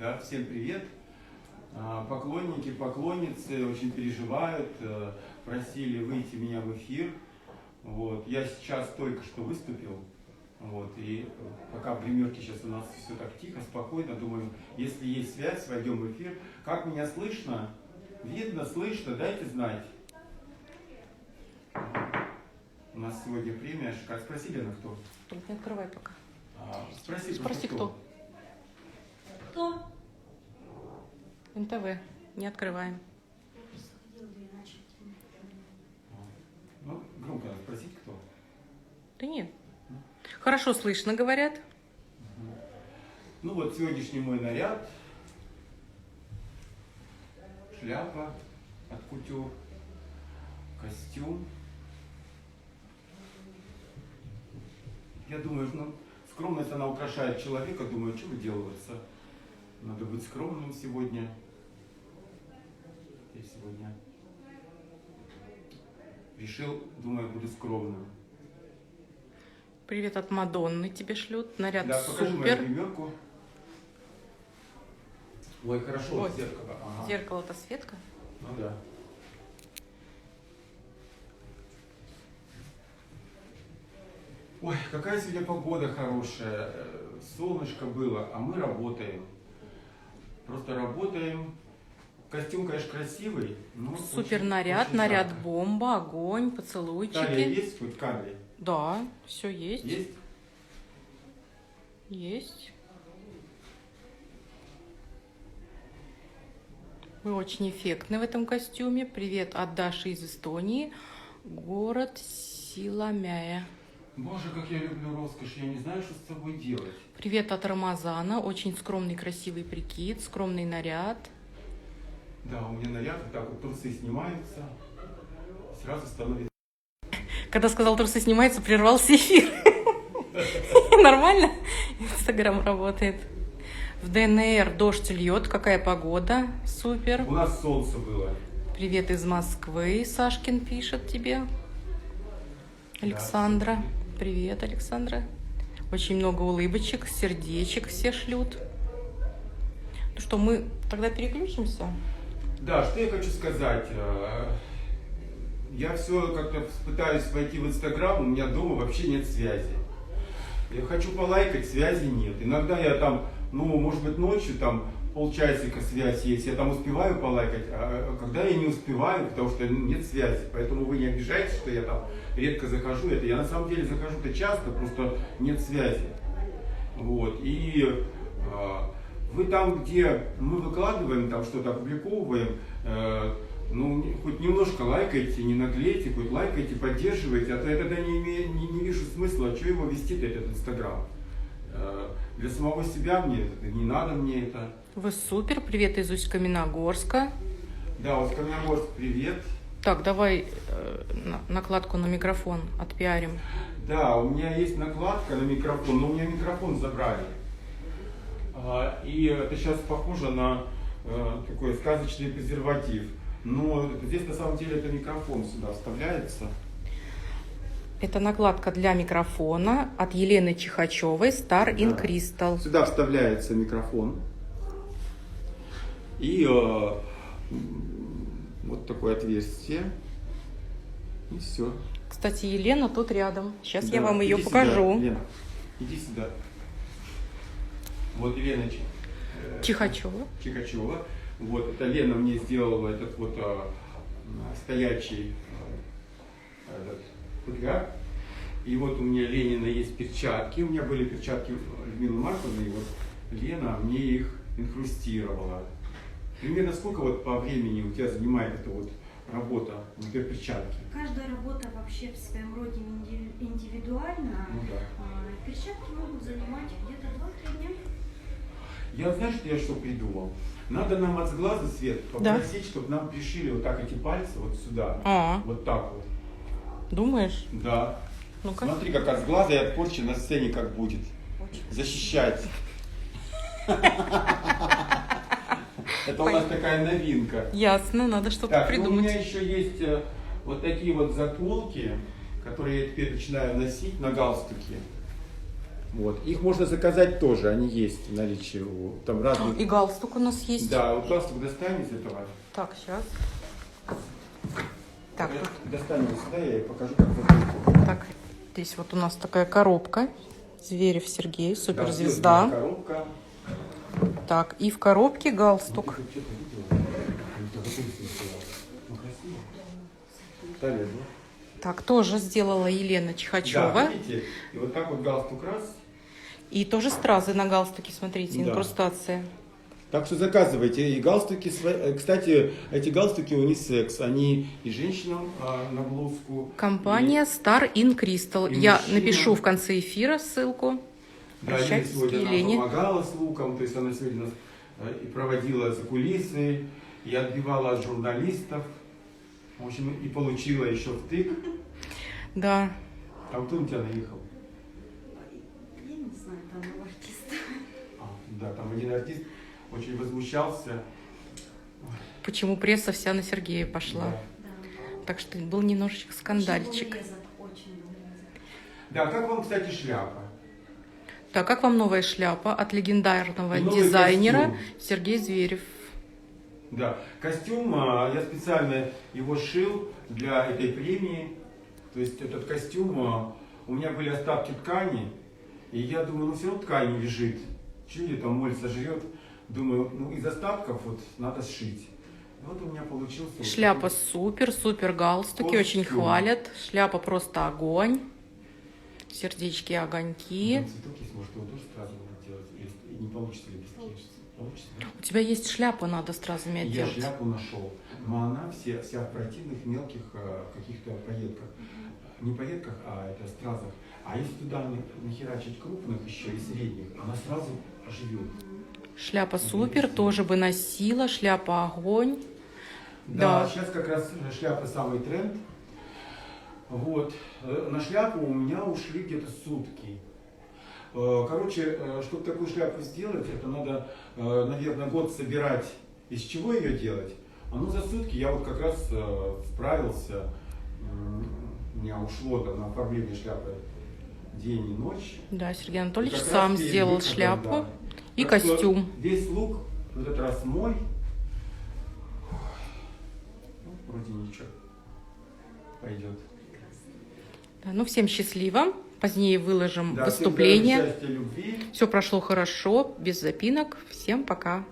Да, всем привет. Поклонники, поклонницы очень переживают, просили выйти меня в эфир. Вот. Я сейчас только что выступил. Вот. И пока в гримерке сейчас у нас все так тихо, спокойно, думаю, если есть связь, войдем в эфир. Как меня слышно? Видно, слышно, дайте знать. У нас сегодня премия. Как спросили на кто? Не открывай пока. Спроси кто. Кто? НТВ. Не открываем. Ну, громко надо спросить, кто. Да нет. Хорошо слышно, говорят. Ну вот сегодняшний мой наряд. Шляпа от кутюр. Костюм. Я думаю, ну, скромность, она украшает человека. Думаю, что выделываться? Надо быть скромным сегодня. Я сегодня решил, думаю, буду скромным. Привет от Мадонны тебе шлют. Наряд Да, покажи мою супер. гримерку. Ой, хорошо, Вот. зеркало. Ага. Зеркало-то Светка. Ну да. Ой, какая сегодня погода хорошая. Солнышко было, а мы работаем. Просто работаем. Костюм, конечно, красивый. Но Супер очень, наряд, очень наряд жарко. бомба, огонь, Талия поцелуйчики. есть хоть кадре? Да, все есть. Есть? Есть. Вы очень эффектны в этом костюме. Привет от Даши из Эстонии. Город Силамяя. Боже, как я люблю роскошь. Я не знаю, что с собой делать. Привет от Рамазана. Очень скромный, красивый прикид, скромный наряд. Да, у меня наряд, вот так вот трусы снимаются. Сразу становится... Когда сказал, трусы снимаются, прервался эфир. Нормально? Инстаграм работает. В ДНР дождь льет. Какая погода? Супер. У нас солнце было. Привет из Москвы. Сашкин пишет тебе. Александра. Привет, Александра. Очень много улыбочек, сердечек все шлют. Ну что, мы тогда переключимся? Да, что я хочу сказать. Я все как-то пытаюсь войти в Инстаграм, у меня дома вообще нет связи. Я хочу полайкать, связи нет. Иногда я там, ну, может быть, ночью там полчасика связь есть, я там успеваю полайкать, а когда я не успеваю, потому что нет связи. Поэтому вы не обижайтесь, что я там редко захожу. Это я на самом деле захожу-то часто, просто нет связи. Вот. И вы там, где мы выкладываем, там что-то опубликовываем, ну, хоть немножко лайкайте, не наглейте, хоть лайкайте, поддерживайте, а то я тогда не вижу смысла, а что его вести-то, этот Инстаграм. Для самого себя мне это, не надо мне это. Вы супер. Привет из Усть-Каменогорска. Да, вот Каменогорск, привет. Так, давай накладку на микрофон отпиарим. Да, у меня есть накладка на микрофон, но у меня микрофон забрали. И это сейчас похоже на такой сказочный презерватив. Но здесь на самом деле это микрофон сюда вставляется. Это накладка для микрофона от Елены Чихачевой Star in Да. Crystal. Сюда вставляется микрофон. И вот такое отверстие. И все. Кстати, Елена тут рядом. Сейчас Да, я вам ее иди покажу. Сюда, Лена, иди сюда. Вот Елена Чихачева. Чихачева. Вот это Лена мне сделала этот вот стоячий этот футляр. И вот у меня Ленина есть перчатки. У меня были перчатки Людмилы Марковны, и вот Лена мне их инкрустировала. Примерно сколько вот по времени у тебя занимает эта вот работа, например, перчатки? Каждая работа вообще в своем роде индивидуальна. Ну да. Перчатки могут занимать где-то 2-3 дня. Я, знаешь, я что придумал? Надо нам от сглаза, Свет, попросить, чтобы нам пришили вот так эти пальцы вот сюда. Вот так вот. Думаешь? Да. Ну-ка. Смотри, как от сглаза и от порчи на сцене как будет. Защищать. Это у нас такая новинка. Ясно, надо что-то Так, ну, у меня придумать. еще есть вот такие вот заколки, которые я теперь начинаю носить на галстуке. Вот. Их можно заказать тоже, они есть в наличии. Там разные. И галстук у нас есть. Да, вот галстук достань из этого. Так, сейчас. Так, Достань его сюда, я ей покажу, как выглядит. так, здесь вот у нас такая коробка. Зверев Сергей, Да, суперзвезда. коробка. Так, и в коробке галстук. Ты что-то видела? Ну, красиво. Талия, да? Так, тоже сделала Елена Чихачева. Да, видите? И вот так вот галстук раз. И тоже стразы на галстуке, смотрите, Да. инкрустация. Так что заказывайте. И галстуки, кстати, эти галстуки унисекс. Они и женщинам на блузку. Компания Star in Crystal. и Я мужчинам. напишу в конце эфира ссылку. Да, Елена Обращайтесь к сегодня нам Елене. помогала с луком. То есть она сегодня нас и проводила за кулисы, и отбивала от журналистов. В общем, и получила еще втык. Да. А кто на тебя наехал? Я не знаю, там был артист. Да, там один артист очень возмущался. Почему пресса вся на Сергея пошла. Да. Да. Так что был немножечко скандальчик. Очень был резок, очень был резок. Да, как вам, кстати, шляпа? Так, как вам новая шляпа от легендарного Новый дизайнера костюм. Сергей Зверев? Да, костюм, я специально его шил для этой премии. То есть этот костюм, у меня были остатки ткани, и я думаю, ну все равно ткань не лежит. Что ее там моль сожрет? Думаю, ну из остатков вот надо сшить. И вот у меня получился... вот Шляпа такой супер, супер галстуки, очень костюм. хвалят. Шляпа просто огонь. Сердечки, огоньки. там цветок есть, может его тоже сразу надо делать? Или не получится ли без таких? Получится, да? У тебя есть шляпа, надо стразами Я отделать. шляпу нашел, но она вся в противных мелких каких-то пайетках. Не пайетках, а это стразах. А если туда нахерачить крупных еще и средних, она сразу оживет. Шляпа супер, тоже бы носила. Шляпа огонь. Да, Да. сейчас как раз шляпа самый тренд. Вот. На шляпу у меня ушли где-то сутки. Короче, чтобы такую шляпу сделать, это надо, наверное, год собирать. Из чего ее делать? А ну за сутки я вот как раз справился. У меня ушло там на оформление шляпы день и ночь. Да, Сергей Анатольевич Как раз сам перед сделал выходом, шляпу да. и Так что костюм. Весь лук в этот раз мой. Ну, вроде ничего. Пойдет. Да, ну, всем счастливо. Позднее выложим Да, всем выступление. здоровья, счастья, любви. Все прошло хорошо, без запинок. Всем пока.